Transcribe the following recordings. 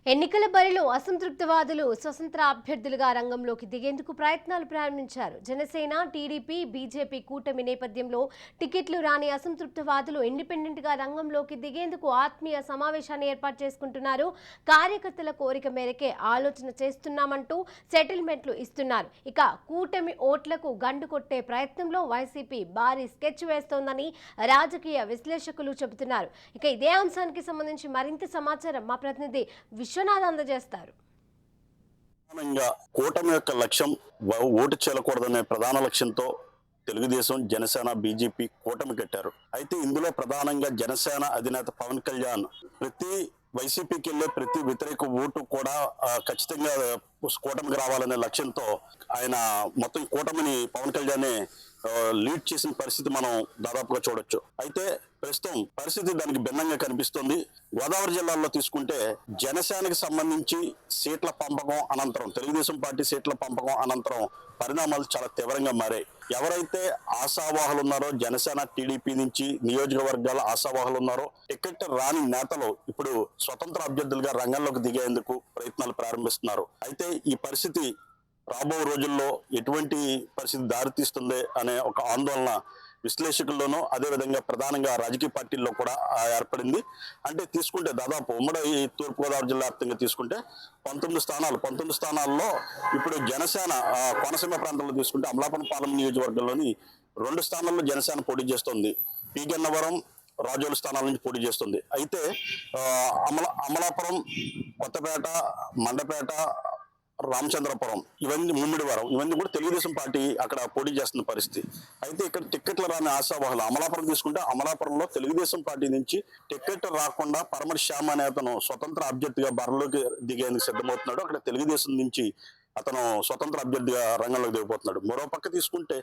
ఎన్నికల బరిలో అసంతృప్తివాదులు స్వతంత్ర అభ్యర్థులుగా రంగంలోకి దిగేందుకు ప్రయత్నాలు ప్రారంభించారు. జనసేన, టీడీపీ, బీజేపీ కూటమి నేపథ్యంలో టికెట్లు రాని అసంతృప్తివాదులు ఇండిపెండెంట్ గా రంగంలోకి దిగేందుకు ఆత్మీయ సమావేశాన్ని ఏర్పాటు చేసుకుంటున్నారు. కార్యకర్తల కోరిక మేరకే ఆలోచన చేస్తున్నామంటూ సెటిల్మెంట్లు ఇస్తున్నారు. ఇక కూటమి ఓట్లకు గండు కొట్టే ప్రయత్నంలో వైసీపీ భారీ స్కెచ్ వేస్తోందని రాజకీయ విశ్లేషకులు చెబుతున్నారు. ఇక ఇదే అంశానికి సంబంధించి మరింత సమాచారం మా ప్రతినిధి విశ్వనాథ్ అందజేస్తారు. కూటమి యొక్క లక్ష్యం ఓటు చేయకూడదనే ప్రధాన లక్ష్యంతో తెలుగుదేశం, జనసేన, బీజేపీ కూటమి కట్టారు. అయితే ఇందులో ప్రధానంగా జనసేన అధినేత పవన్ కళ్యాణ్ వైసీపీకి వెళ్ళే ప్రతి వ్యతిరేక ఓటు కూడా ఖచ్చితంగా కూటమికి రావాలనే లక్ష్యంతో ఆయన మొత్తం కూటమిని పవన్ కళ్యాణ్ లీడ్ చేసిన పరిస్థితి మనం దాదాపుగా చూడొచ్చు. అయితే ప్రస్తుతం పరిస్థితి దానికి భిన్నంగా కనిపిస్తుంది. గోదావరి జిల్లాలో తీసుకుంటే జనసేనకి సంబంధించి సీట్ల పంపకం అనంతరం, తెలుగుదేశం పార్టీ సీట్ల పంపకం అనంతరం పరిణామాలు చాలా తీవ్రంగా మారాయి. ఎవరైతే ఆశావాహులు ఉన్నారో జనసేన, టీడీపీ నుంచి నియోజకవర్గాల ఆశావాహులు ఉన్నారో టికెట్ రాని నేతలు ఇప్పుడు స్వతంత్ర అభ్యర్థులుగా రంగంలోకి దిగేందుకు ప్రయత్నాలు ప్రారంభిస్తున్నారు. అయితే ఈ పరిస్థితి రాబో రోజుల్లో ఎటువంటి పరిస్థితి దారితీస్తుంది అనే ఒక ఆందోళన విశ్లేషకుల్లోనూ, అదేవిధంగా ప్రధానంగా రాజకీయ పార్టీల్లో కూడా ఏర్పడింది. అంటే తీసుకుంటే దాదాపు ఉమ్మడి తూర్పుగోదావరి జిల్లా వ్యాప్తంగా తీసుకుంటే 19 స్థానాల్లో ఇప్పుడు జనసేన కోనసీమ ప్రాంతంలో తీసుకుంటే అమలాపురం పాలెం నియోజకవర్గంలోని 2 స్థానాల్లో జనసేన పోటీ చేస్తుంది. పి గన్నవరం, రాజోలు స్థానాల నుంచి పోటీ చేస్తుంది. అయితే అమలాపురం, కొత్తపేట, మండపేట, రామచంద్రపురం ముమ్మిడివరం ఇవన్నీ కూడా తెలుగుదేశం పార్టీ అక్కడ పోటీ చేస్తున్న పరిస్థితి. అయితే ఇక్కడ టిక్కెట్లు రాని ఆశావాహులు అమలాపురం తీసుకుంటే అమలాపురంలో తెలుగుదేశం పార్టీ నుంచి టిక్కెట్ రాకుండా పరమటి శ్యామ్ అనే అతను స్వతంత్ర అభ్యర్థిగా బరిలోకి దిగేందుకు సిద్ధమవుతున్నాడు. అక్కడ తెలుగుదేశం నుంచి అతను స్వతంత్ర అభ్యర్థిగా రంగంలోకి దిగిపోతున్నాడు. మరో పక్క తీసుకుంటే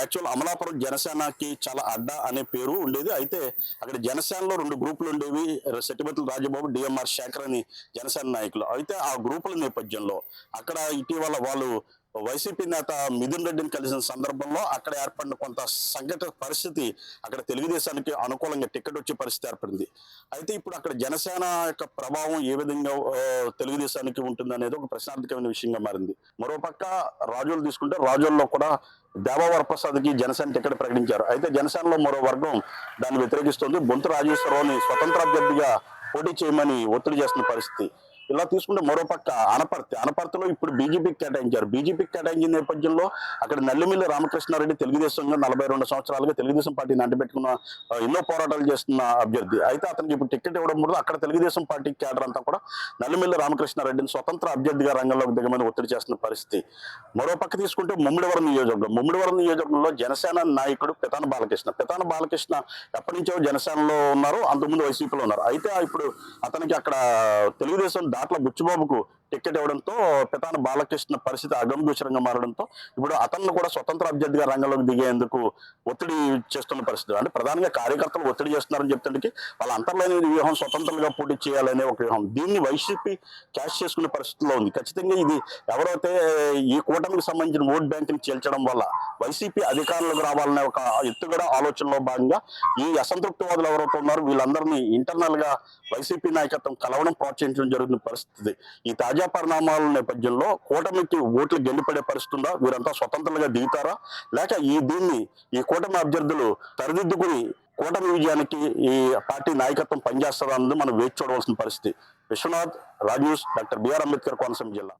యాక్చువల్ అమలాపురం జనసేనకి చాలా అడ్డా అనే పేరు ఉండేది. అయితే అక్కడ జనసేనలో 2 గ్రూపులు ఉండేవి. సెట్టిబత్తుల రాజబాబు, డిఎంఆర్ శేఖర్ అని జనసేన నాయకులు. అయితే ఆ గ్రూపుల నేపథ్యంలో అక్కడ ఇటీవల వాళ్ళు వైసీపీ నేత మిథున్ రెడ్డిని కలిసిన సందర్భంలో అక్కడ ఏర్పడిన కొంత సంఘటన పరిస్థితి అక్కడ తెలుగుదేశానికి అనుకూలంగా టికెట్ వచ్చే పరిస్థితి ఏర్పడింది. అయితే ఇప్పుడు అక్కడ జనసేన యొక్క ప్రభావం ఏ విధంగా తెలుగుదేశానికి ఉంటుంది అనేది ఒక ప్రశ్నార్థకమైన విషయంగా మారింది. మరోపక్క రాజోలు తీసుకుంటే రాజోల్లో కూడా దేవవరప్రసాద్కి జనసేన టికెట్ ప్రకటించారు. అయితే జనసేనలో మరో వర్గం దాన్ని వ్యతిరేకిస్తుంది. బొంతు రాజేశ్వరరావుని స్వతంత్ర అభ్యర్థిగా పోటీ చేయమని ఒత్తిడి చేస్తున్న పరిస్థితి. ఇలా తీసుకుంటే మరోపక్క అనపర్తిలో ఇప్పుడు బీజేపీకి కేటాయించారు. బీజేపీకి కేటాయించిన నేపథ్యంలో అక్కడ నల్లిమిల్లి రామకృష్ణారెడ్డి తెలుగుదేశంగా 42 సంవత్సరాలుగా తెలుగుదేశం పార్టీని అంటిపెట్టుకున్న ఎన్నో పోరాటాలు చేస్తున్న అభ్యర్థి. అయితే అతనికి ఇప్పుడు టికెట్ ఇవ్వడం కూడా అక్కడ తెలుగుదేశం పార్టీ కేడర్ అంతా కూడా నల్లిమిల్లి రామకృష్ణారెడ్డిని స్వతంత్ర అభ్యర్థిగా రంగంలోకి దిగమని ఒత్తిడి చేస్తున్న పరిస్థితి. మరోపక్క తీసుకుంటే ముమ్మిడివరం నియోజకవర్గంలో జనసేన నాయకుడు పితాన బాలకృష్ణ ఎప్పటి నుంచో జనసేనలో ఉన్నారు, అంతకుముందు వైసీపీలో ఉన్నారు. అయితే ఇప్పుడు అతనికి అక్కడ తెలుగుదేశం దాట్ల బుచ్చిబాబుకు టికెట్ ఇవ్వడంతో పితాన బాలకృష్ణ పరిస్థితి అగమ్యగోచరంగా మారడంతో ఇప్పుడు అతన్ని కూడా స్వతంత్ర అభ్యర్థిగా రంగంలోకి దిగేందుకు ఒత్తిడి చేస్తున్న పరిస్థితి. అంటే ప్రధానంగా కార్యకర్తలు ఒత్తిడి చేస్తున్నారని చెప్తుంటే వాళ్ళ అంతర్లేని వ్యూహం స్వతంత్రంగా పోటీ చేయాలనే ఒక వ్యూహం. దీన్ని వైసీపీ క్యాష్ చేసుకునే పరిస్థితిలో ఉంది. ఖచ్చితంగా ఇది ఎవరైతే ఈ కూటమికి సంబంధించిన ఓట్ బ్యాంకుని చేల్చడం వల్ల వైసీపీ అధికారంలోకి రావాలనే ఒక ఎత్తుగడ ఆలోచనలో భాగంగా ఈ అసంతృప్తివాదులు ఎవరైతే ఉన్నారో వీళ్ళందరినీ ఇంటర్నల్ గా వైసీపీ నాయకత్వం కలవడం, ప్రోత్సహించడం జరుగుతున్న పరిస్థితి. ఈ తాజా పరిణామాల నేపథ్యంలో కూటమికి ఓట్లు గెలిపడే పరిస్థితి ఉందా? వీరంతా స్వతంత్రంగా దిగుతారా, లేక ఈ కూటమి అభ్యర్థులు సరిదిద్దుకుని కూటమి విజయానికి ఈ పార్టీ నాయకత్వం పనిచేస్తుందా అన్నది మనం వేచి చూడవలసిన పరిస్థితి. విశ్వనాథ్, రాజ్ న్యూస్, డాక్టర్ బిఆర్ అంబేద్కర్, కోనసీమ జిల్లా.